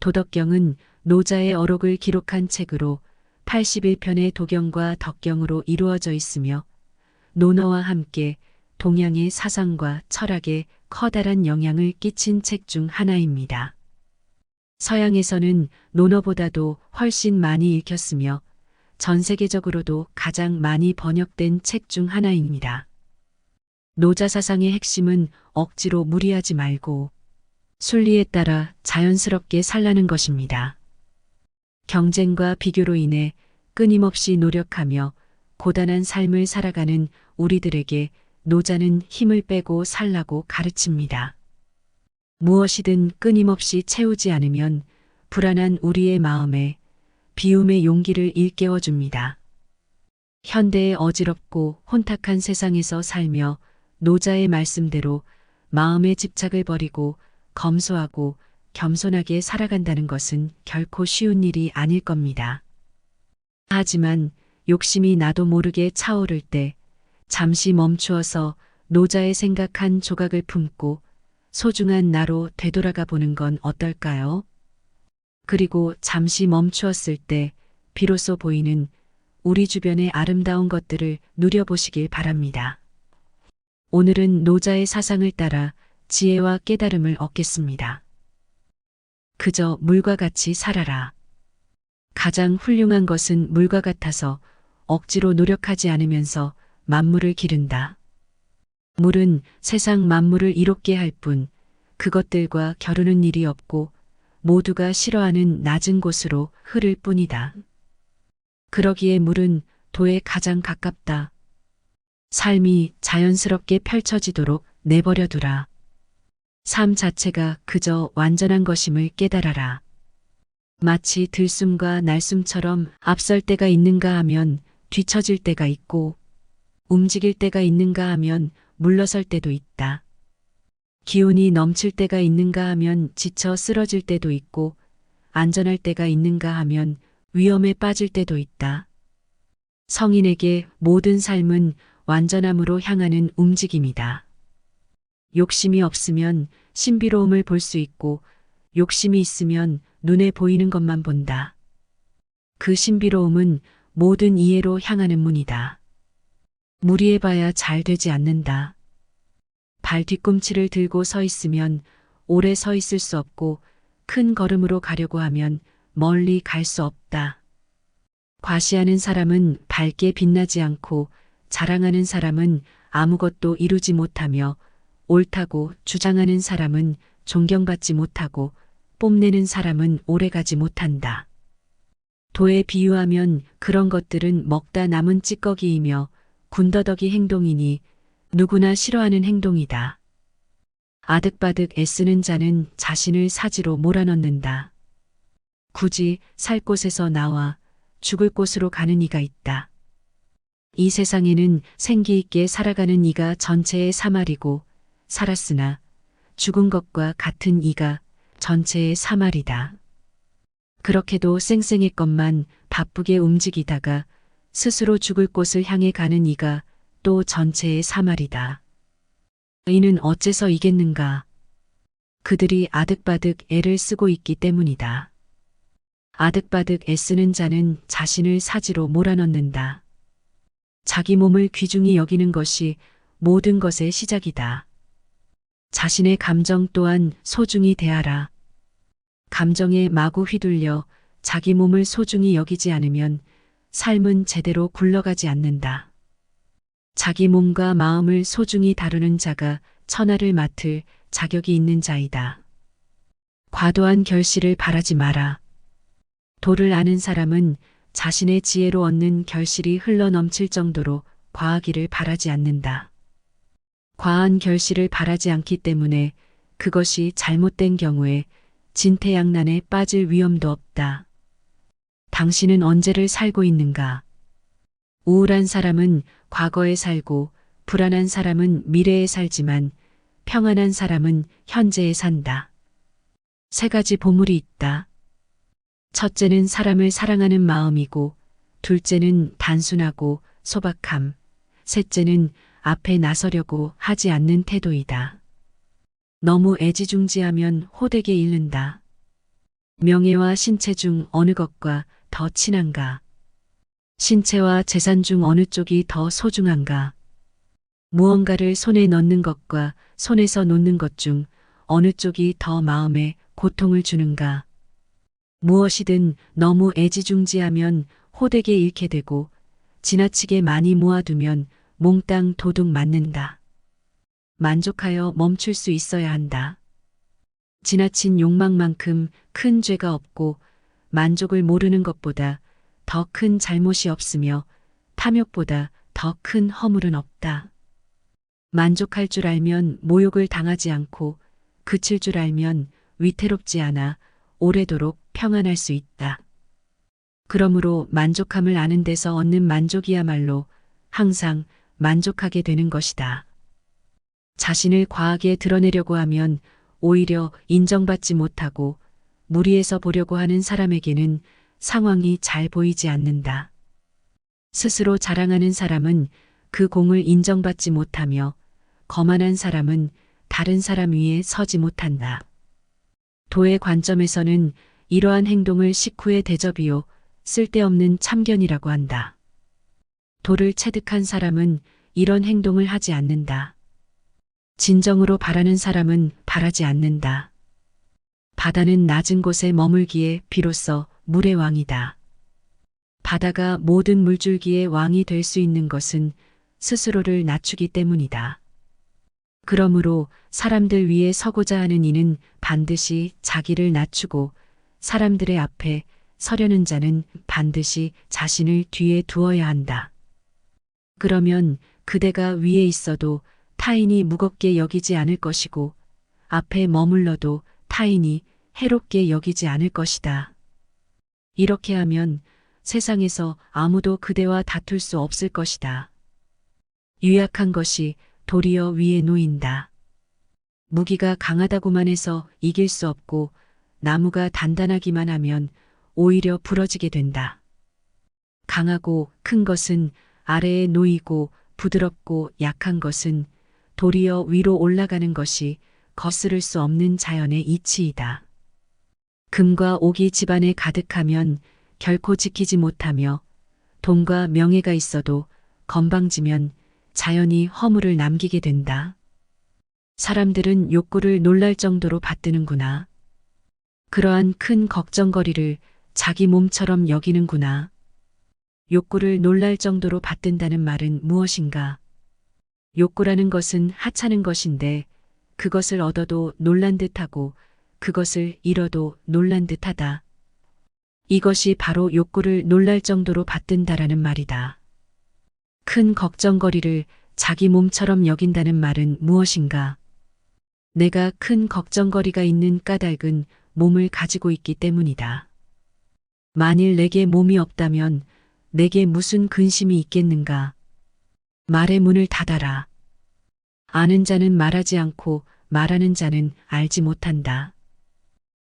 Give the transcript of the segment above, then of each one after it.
도덕경은 노자의 어록을 기록한 책으로 81편의 도경과 덕경으로 이루어져 있으며 논어와 함께 동양의 사상과 철학에 커다란 영향을 끼친 책 중 하나입니다. 서양에서는 논어보다도 훨씬 많이 읽혔으며 전 세계적으로도 가장 많이 번역된 책 중 하나입니다. 노자 사상의 핵심은 억지로 무리하지 말고 순리에 따라 자연스럽게 살라는 것입니다. 경쟁과 비교로 인해 끊임없이 노력하며 고단한 삶을 살아가는 우리들에게 노자는 힘을 빼고 살라고 가르칩니다. 무엇이든 끊임없이 채우지 않으면 불안한 우리의 마음에 비움의 용기를 일깨워 줍니다. 현대의 어지럽고 혼탁한 세상에서 살며 노자의 말씀대로 마음의 집착을 버리고 검소하고 겸손하게 살아간다는 것은 결코 쉬운 일이 아닐 겁니다. 하지만 욕심이 나도 모르게 차오를 때 잠시 멈추어서 노자의 생각 한 조각을 품고 소중한 나로 되돌아가 보는 건 어떨까요? 그리고 잠시 멈추었을 때 비로소 보이는 우리 주변의 아름다운 것들을 누려보시길 바랍니다. 오늘은 노자의 사상을 따라 지혜와 깨달음을 얻겠습니다. 그저 물과 같이 살아라. 가장 훌륭한 것은 물과 같아서 억지로 노력하지 않으면서 만물을 기른다. 물은 세상 만물을 이롭게 할 뿐 그것들과 겨루는 일이 없고 모두가 싫어하는 낮은 곳으로 흐를 뿐이다. 그러기에 물은 도에 가장 가깝다. 삶이 자연스럽게 펼쳐지도록 내버려 두라. 삶 자체가 그저 완전한 것임을 깨달아라. 마치 들숨과 날숨처럼 앞설 때가 있는가 하면 뒤처질 때가 있고 움직일 때가 있는가 하면 물러설 때도 있다. 기운이 넘칠 때가 있는가 하면 지쳐 쓰러질 때도 있고 안전할 때가 있는가 하면 위험에 빠질 때도 있다. 성인에게 모든 삶은 완전함으로 향하는 움직임이다. 욕심이 없으면 신비로움을 볼 수 있고 욕심이 있으면 눈에 보이는 것만 본다. 그 신비로움은 모든 이해로 향하는 문이다. 무리해봐야 잘 되지 않는다. 발 뒤꿈치를 들고 서 있으면 오래 서 있을 수 없고 큰 걸음으로 가려고 하면 멀리 갈 수 없다. 과시하는 사람은 밝게 빛나지 않고 자랑하는 사람은 아무것도 이루지 못하며 옳다고 주장하는 사람은 존경받지 못하고 뽐내는 사람은 오래가지 못한다. 도에 비유하면 그런 것들은 먹다 남은 찌꺼기이며 군더더기 행동이니 누구나 싫어하는 행동이다. 아득바득 애쓰는 자는 자신을 사지로 몰아넣는다. 굳이 살 곳에서 나와 죽을 곳으로 가는 이가 있다. 이 세상에는 생기 있게 살아가는 이가 전체의 사말이고 살았으나 죽은 것과 같은 이가 전체의 사말이다. 그렇게도 쌩쌩했건만 바쁘게 움직이다가 스스로 죽을 곳을 향해 가는 이가 또 전체의 사말이다. 이는 어째서 이겠는가? 그들이 아득바득 애를 쓰고 있기 때문이다. 아득바득 애쓰는 자는 자신을 사지로 몰아넣는다. 자기 몸을 귀중히 여기는 것이 모든 것의 시작이다. 자신의 감정 또한 소중히 대하라. 감정에 마구 휘둘려 자기 몸을 소중히 여기지 않으면 삶은 제대로 굴러가지 않는다. 자기 몸과 마음을 소중히 다루는 자가 천하를 맡을 자격이 있는 자이다. 과도한 결실을 바라지 마라. 도를 아는 사람은 자신의 지혜로 얻는 결실이 흘러넘칠 정도로 과하기를 바라지 않는다. 과한 결실을 바라지 않기 때문에 그것이 잘못된 경우에 진퇴양난에 빠질 위험도 없다. 당신은 언제를 살고 있는가? 우울한 사람은 과거에 살고 불안한 사람은 미래에 살지만 평안한 사람은 현재에 산다. 세 가지 보물이 있다. 첫째는 사람을 사랑하는 마음이고 둘째는 단순하고 소박함, 셋째는 앞에 나서려고 하지 않는 태도이다. 너무 애지중지하면 호되게 잃는다. 명예와 신체 중 어느 것과 더 친한가? 신체와 재산 중 어느 쪽이 더 소중한가? 무언가를 손에 넣는 것과 손에서 놓는 것 중 어느 쪽이 더 마음에 고통을 주는가? 무엇이든 너무 애지중지하면 호되게 잃게 되고 지나치게 많이 모아두면 몽땅 도둑 맞는다. 만족하여 멈출 수 있어야 한다. 지나친 욕망만큼 큰 죄가 없고 만족을 모르는 것보다 더 큰 잘못이 없으며 탐욕보다 더 큰 허물은 없다. 만족할 줄 알면 모욕을 당하지 않고 그칠 줄 알면 위태롭지 않아 오래도록 평안할 수 있다. 그러므로 만족함을 아는 데서 얻는 만족이야말로 항상 만족하게 되는 것이다. 자신을 과하게 드러내려고 하면 오히려 인정받지 못하고 무리해서 보려고 하는 사람에게는 상황이 잘 보이지 않는다. 스스로 자랑하는 사람은 그 공을 인정받지 못하며 거만한 사람은 다른 사람 위에 서지 못한다. 도의 관점에서는 이러한 행동을 식후의 대접이요 쓸데없는 참견이라고 한다. 도를 체득한 사람은 이런 행동을 하지 않는다. 진정으로 바라는 사람은 바라지 않는다. 바다는 낮은 곳에 머물기에 비로소 물의 왕이다. 바다가 모든 물줄기의 왕이 될 수 있는 것은 스스로를 낮추기 때문이다. 그러므로 사람들 위에 서고자 하는 이는 반드시 자기를 낮추고 사람들의 앞에 서려는 자는 반드시 자신을 뒤에 두어야 한다. 그러면 그대가 위에 있어도 타인이 무겁게 여기지 않을 것이고 앞에 머물러도 타인이 해롭게 여기지 않을 것이다. 이렇게 하면 세상에서 아무도 그대와 다툴 수 없을 것이다. 유약한 것이 도리어 위에 놓인다. 무기가 강하다고만 해서 이길 수 없고 나무가 단단하기만 하면 오히려 부러지게 된다. 강하고 큰 것은 아래에 놓이고 부드럽고 약한 것은 도리어 위로 올라가는 것이 거스를 수 없는 자연의 이치이다. 금과 옥이 집안에 가득하면 결코 지키지 못하며 돈과 명예가 있어도 건방지면 자연히 허물을 남기게 된다. 사람들은 욕구를 놀랄 정도로 받드는구나. 그러한 큰 걱정거리를 자기 몸처럼 여기는구나. 욕구를 놀랄 정도로 받든다는 말은 무엇인가? 욕구라는 것은 하찮은 것인데 그것을 얻어도 놀란 듯하고 그것을 잃어도 놀란 듯하다. 이것이 바로 욕구를 놀랄 정도로 받든다라는 말이다. 큰 걱정거리를 자기 몸처럼 여긴다는 말은 무엇인가? 내가 큰 걱정거리가 있는 까닭은 몸을 가지고 있기 때문이다. 만일 내게 몸이 없다면 내게 무슨 근심이 있겠는가? 말의 문을 닫아라. 아는 자는 말하지 않고 말하는 자는 알지 못한다.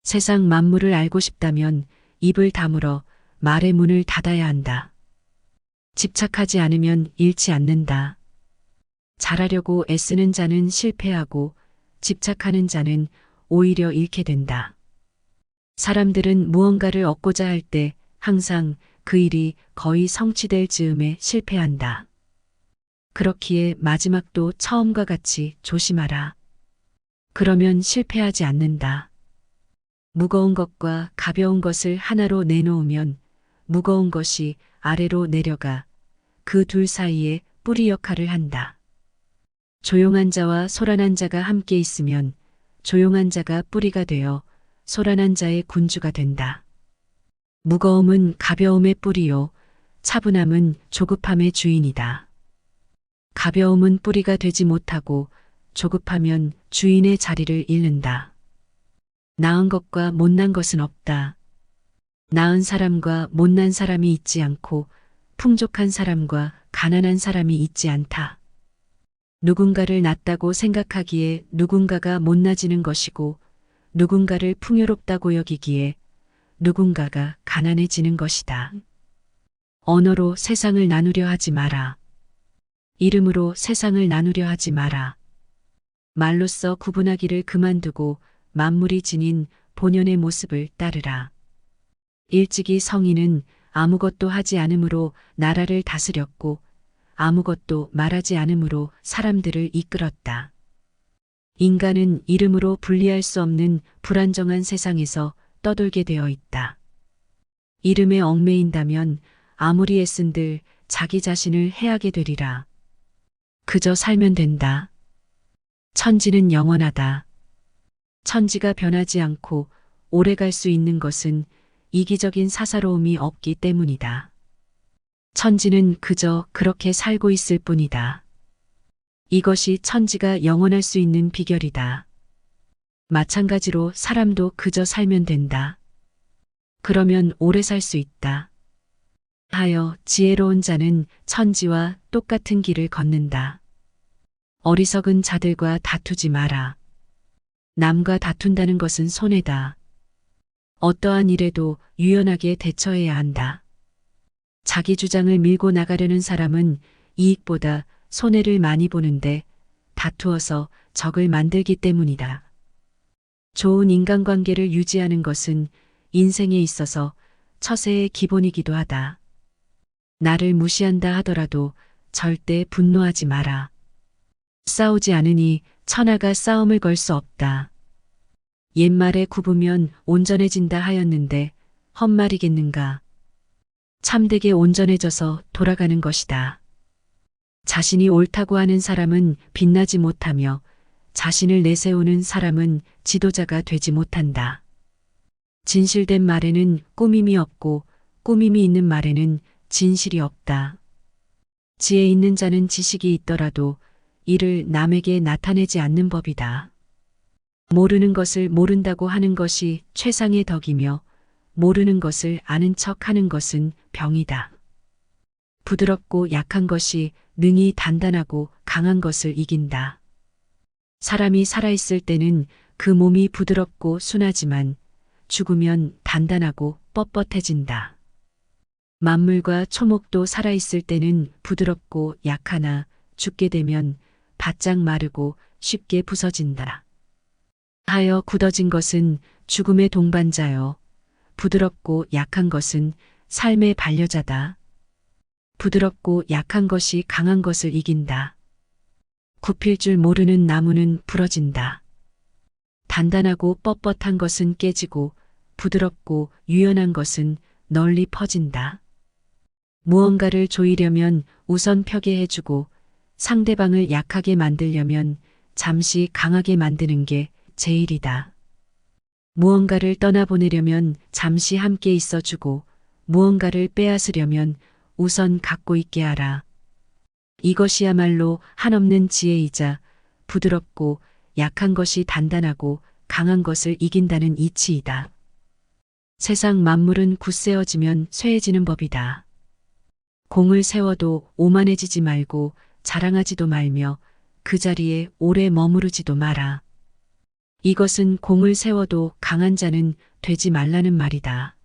세상 만물을 알고 싶다면 입을 다물어 말의 문을 닫아야 한다. 집착하지 않으면 잃지 않는다. 잘하려고 애쓰는 자는 실패하고 집착하는 자는 오히려 잃게 된다. 사람들은 무언가를 얻고자 할 때 항상 그 일이 거의 성취될 즈음에 실패한다. 그렇기에 마지막도 처음과 같이 조심하라. 그러면 실패하지 않는다. 무거운 것과 가벼운 것을 하나로 내놓으면 무거운 것이 아래로 내려가 그 둘 사이에 뿌리 역할을 한다. 조용한 자와 소란한 자가 함께 있으면 조용한 자가 뿌리가 되어 소란한 자의 군주가 된다. 무거움은 가벼움의 뿌리요, 차분함은 조급함의 주인이다. 가벼움은 뿌리가 되지 못하고 조급하면 주인의 자리를 잃는다. 나은 것과 못난 것은 없다. 나은 사람과 못난 사람이 있지 않고 풍족한 사람과 가난한 사람이 있지 않다. 누군가를 낫다고 생각하기에 누군가가 못나지는 것이고 누군가를 풍요롭다고 여기기에 누군가가 가난해지는 것이다. 언어로 세상을 나누려 하지 마라. 이름으로 세상을 나누려 하지 마라. 말로써 구분하기를 그만두고 만물이 지닌 본연의 모습을 따르라. 일찍이 성인은 아무것도 하지 않음으로 나라를 다스렸고 아무것도 말하지 않음으로 사람들을 이끌었다. 인간은 이름으로 분리할 수 없는 불안정한 세상에서 떠돌게 되어 있다. 이름에 얽매인다면 아무리 애쓴들 자기 자신을 해하게 되리라. 그저 살면 된다. 천지는 영원하다. 천지가 변하지 않고 오래 갈 수 있는 것은 이기적인 사사로움이 없기 때문이다. 천지는 그저 그렇게 살고 있을 뿐이다. 이것이 천지가 영원할 수 있는 비결이다. 마찬가지로 사람도 그저 살면 된다. 그러면 오래 살 수 있다. 하여 지혜로운 자는 천지와 똑같은 길을 걷는다. 어리석은 자들과 다투지 마라. 남과 다툰다는 것은 손해다. 어떠한 일에도 유연하게 대처해야 한다. 자기 주장을 밀고 나가려는 사람은 이익보다 손해를 많이 보는데 다투어서 적을 만들기 때문이다. 좋은 인간관계를 유지하는 것은 인생에 있어서 처세의 기본이기도 하다. 나를 무시한다 하더라도 절대 분노하지 마라. 싸우지 않으니 천하가 싸움을 걸 수 없다. 옛말에 굽으면 온전해진다 하였는데 헛말이겠는가. 참되게 온전해져서 돌아가는 것이다. 자신이 옳다고 하는 사람은 빛나지 못하며 자신을 내세우는 사람은 지도자가 되지 못한다. 진실된 말에는 꾸밈이 없고 꾸밈이 있는 말에는 진실이 없다. 지혜 있는 자는 지식이 있더라도 이를 남에게 나타내지 않는 법이다. 모르는 것을 모른다고 하는 것이 최상의 덕이며 모르는 것을 아는 척 하는 것은 병이다. 부드럽고 약한 것이 능히 단단하고 강한 것을 이긴다. 사람이 살아있을 때는 그 몸이 부드럽고 순하지만 죽으면 단단하고 뻣뻣해진다. 만물과 초목도 살아있을 때는 부드럽고 약하나 죽게 되면 바짝 마르고 쉽게 부서진다. 하여 굳어진 것은 죽음의 동반자요. 부드럽고 약한 것은 삶의 반려자다. 부드럽고 약한 것이 강한 것을 이긴다. 굽힐 줄 모르는 나무는 부러진다. 단단하고 뻣뻣한 것은 깨지고 부드럽고 유연한 것은 널리 퍼진다. 무언가를 조이려면 우선 펴게 해주고 상대방을 약하게 만들려면 잠시 강하게 만드는 게 제일이다. 무언가를 떠나보내려면 잠시 함께 있어주고 무언가를 빼앗으려면 우선 갖고 있게 하라. 이것이야말로 한없는 지혜이자 부드럽고 약한 것이 단단하고 강한 것을 이긴다는 이치이다. 세상 만물은 굳세어지면 쇠해지는 법이다. 공을 세워도 오만해지지 말고 자랑하지도 말며 그 자리에 오래 머무르지도 마라. 이것은 공을 세워도 강한 자는 되지 말라는 말이다.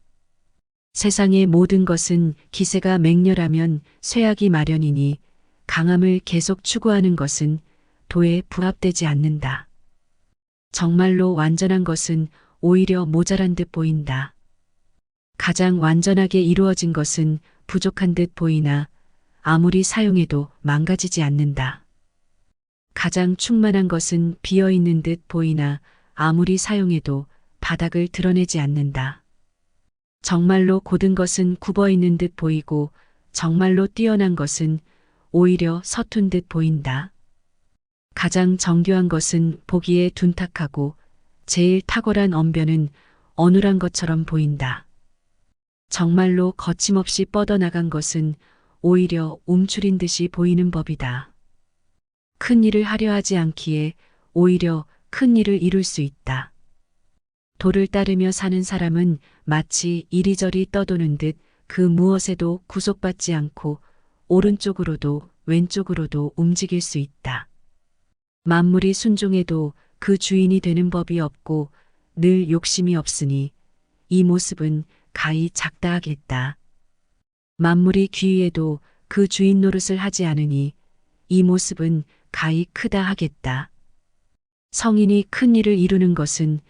세상의 모든 것은 기세가 맹렬하면 쇠하기 마련이니 강함을 계속 추구하는 것은 도에 부합되지 않는다. 정말로 완전한 것은 오히려 모자란 듯 보인다. 가장 완전하게 이루어진 것은 부족한 듯 보이나 아무리 사용해도 망가지지 않는다. 가장 충만한 것은 비어있는 듯 보이나 아무리 사용해도 바닥을 드러내지 않는다. 정말로 고든 것은 굽어있는 듯 보이고 정말로 뛰어난 것은 오히려 서툰 듯 보인다. 가장 정교한 것은 보기에 둔탁하고 제일 탁월한 언변은 어눌한 것처럼 보인다. 정말로 거침없이 뻗어나간 것은 오히려 움츠린 듯이 보이는 법이다. 큰 일을 하려 하지 않기에 오히려 큰 일을 이룰 수 있다. 도를 따르며 사는 사람은 마치 이리저리 떠도는 듯 그 무엇에도 구속받지 않고 오른쪽으로도 왼쪽으로도 움직일 수 있다. 만물이 순종해도 그 주인이 되는 법이 없고 늘 욕심이 없으니 이 모습은 가히 작다 하겠다. 만물이 귀의해도 그 주인 노릇을 하지 않으니 이 모습은 가히 크다 하겠다. 성인이 큰 일을 이루는 것은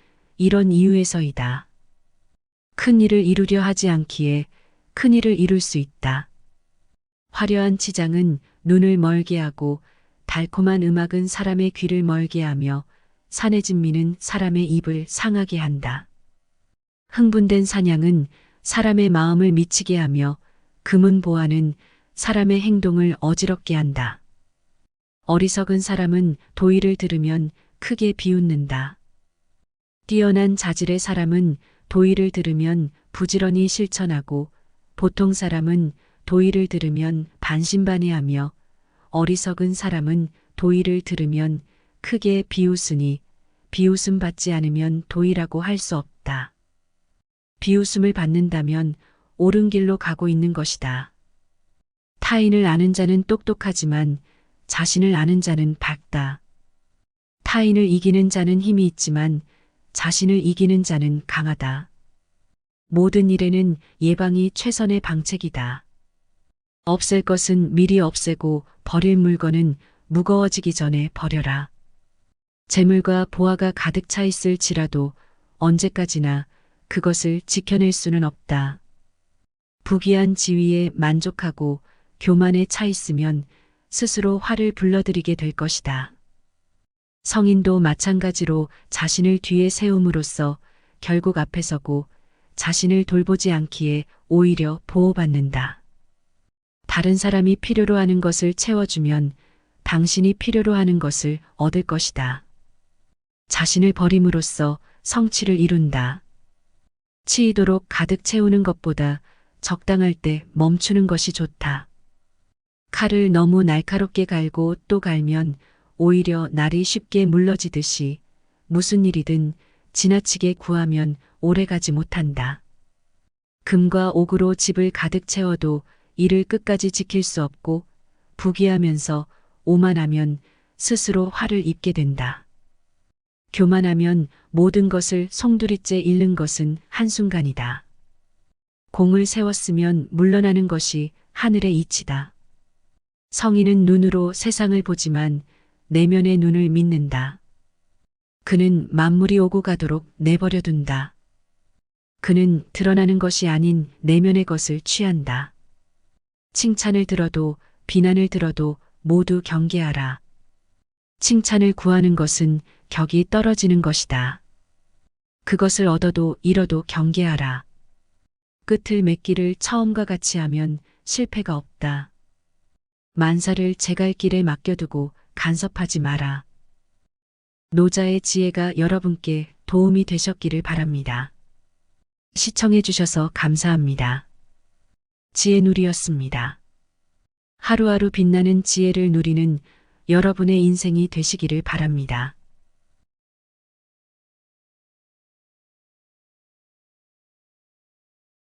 이런 이유에서이다. 큰 일을 이루려 하지 않기에 큰 일을 이룰 수 있다. 화려한 치장은 눈을 멀게 하고 달콤한 음악은 사람의 귀를 멀게 하며 산의 진미는 사람의 입을 상하게 한다. 흥분된 사냥은 사람의 마음을 미치게 하며 금은 보화는 사람의 행동을 어지럽게 한다. 어리석은 사람은 도의를 들으면 크게 비웃는다. 뛰어난 자질의 사람은 도의를 들으면 부지런히 실천하고 보통 사람은 도의를 들으면 반신반의하며 어리석은 사람은 도의를 들으면 크게 비웃으니 비웃음 받지 않으면 도의라고 할 수 없다. 비웃음을 받는다면 옳은 길로 가고 있는 것이다. 타인을 아는 자는 똑똑하지만 자신을 아는 자는 밝다. 타인을 이기는 자는 힘이 있지만 자신을 이기는 자는 강하다. 모든 일에는 예방이 최선의 방책이다. 없앨 것은 미리 없애고 버릴 물건은 무거워지기 전에 버려라. 재물과 보화가 가득 차 있을지라도 언제까지나 그것을 지켜낼 수는 없다. 부귀한 지위에 만족하고 교만에 차 있으면 스스로 화를 불러들이게 될 것이다. 성인도 마찬가지로 자신을 뒤에 세움으로써 결국 앞에 서고 자신을 돌보지 않기에 오히려 보호받는다. 다른 사람이 필요로 하는 것을 채워주면 당신이 필요로 하는 것을 얻을 것이다. 자신을 버림으로써 성취를 이룬다. 치이도록 가득 채우는 것보다 적당할 때 멈추는 것이 좋다. 칼을 너무 날카롭게 갈고 또 갈면 오히려 날이 쉽게 물러지듯이 무슨 일이든 지나치게 구하면 오래가지 못한다. 금과 옥으로 집을 가득 채워도 이를 끝까지 지킬 수 없고 부귀하면서 오만하면 스스로 화를 입게 된다. 교만하면 모든 것을 송두리째 잃는 것은 한순간이다. 공을 세웠으면 물러나는 것이 하늘의 이치다. 성인은 눈으로 세상을 보지만 내면의 눈을 믿는다. 그는 만물이 오고 가도록 내버려 둔다. 그는 드러나는 것이 아닌 내면의 것을 취한다. 칭찬을 들어도 비난을 들어도 모두 경계하라. 칭찬을 구하는 것은 격이 떨어지는 것이다. 그것을 얻어도 잃어도 경계하라. 끝을 맺기를 처음과 같이 하면 실패가 없다. 만사를 제갈길에 맡겨두고 간섭하지 마라. 노자의 지혜가 여러분께 도움이 되셨기를 바랍니다. 시청해 주셔서 감사합니다. 지혜누리였습니다. 하루하루 빛나는 지혜를 누리는 여러분의 인생이 되시기를 바랍니다.